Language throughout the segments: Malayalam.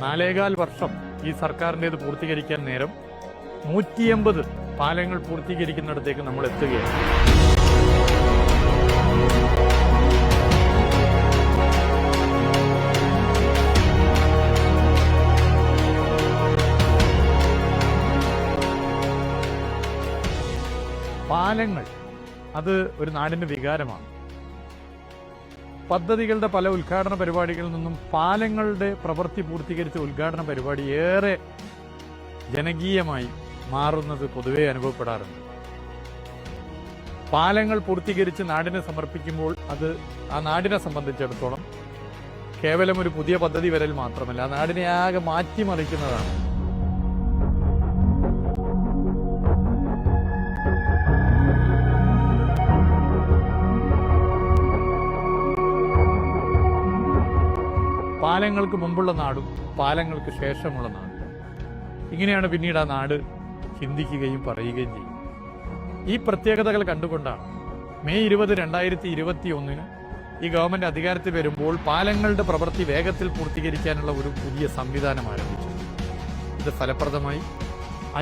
4.25 വർഷം ഈ സർക്കാരിൻ്റേത് പൂർത്തീകരിക്കാൻ നേരം 180 പാലങ്ങൾ പൂർത്തീകരിക്കുന്നിടത്തേക്ക് നമ്മൾ എത്തുകയാണ്. പാലങ്ങൾ അത് ഒരു നാടിന്റെ വികാരമാണ്. പദ്ധതികളുടെ പല ഉദ്ഘാടന പരിപാടികളിൽ നിന്നും പാലങ്ങളുടെ പ്രവൃത്തി പൂർത്തീകരിച്ച ഉദ്ഘാടന പരിപാടി ഏറെ ജനകീയമായി മാറുന്നത് പൊതുവെ അനുഭവപ്പെടാറുണ്ട്. പാലങ്ങൾ പൂർത്തീകരിച്ച് നാടിനെ സമർപ്പിക്കുമ്പോൾ അത് ആ നാടിനെ സംബന്ധിച്ചിടത്തോളം കേവലം ഒരു പുതിയ പദ്ധതി വരൽ മാത്രമല്ല, ആ നാടിനെ ആകെ മാറ്റിമറിക്കുന്നതാണ്. പാലങ്ങൾക്ക് മുമ്പുള്ള നാടും പാലങ്ങൾക്ക് ശേഷമുള്ള നാടും, ഇങ്ങനെയാണ് പിന്നീട് ആ നാട് ചിന്തിക്കുകയും പറയുകയും ചെയ്യും. ഈ പ്രത്യേകതകൾ കണ്ടുകൊണ്ടാണ് മെയ് 20, 2021 ഈ ഗവൺമെന്റ് അധികാരത്തിൽ വരുമ്പോൾ പാലങ്ങളുടെ പ്രവൃത്തി വേഗത്തിൽ പൂർത്തീകരിക്കാനുള്ള ഒരു പുതിയ സംവിധാനം ആരംഭിച്ചു. ഇത് ഫലപ്രദമായി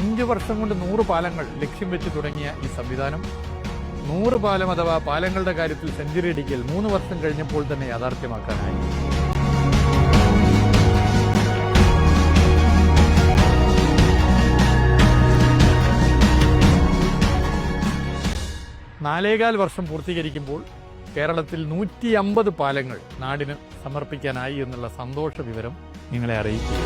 5 വർഷം കൊണ്ട് 100 പാലങ്ങൾ ലക്ഷ്യം വെച്ച് തുടങ്ങിയ ഈ സംവിധാനം 100 പാലം അഥവാ പാലങ്ങളുടെ കാര്യത്തിൽ സെഞ്ചുറി അടിക്കൽ 3 വർഷം കഴിഞ്ഞപ്പോൾ തന്നെ യാഥാർത്ഥ്യമാക്കാനായി. നാലേകാൽ വർഷം പൂർത്തീകരിക്കുമ്പോൾ കേരളത്തിൽ 150 പാലങ്ങൾ നാടിന് സമർപ്പിക്കാനായി എന്നുള്ള സന്തോഷ വിവരം നിങ്ങളെ അറിയിക്കുന്നു.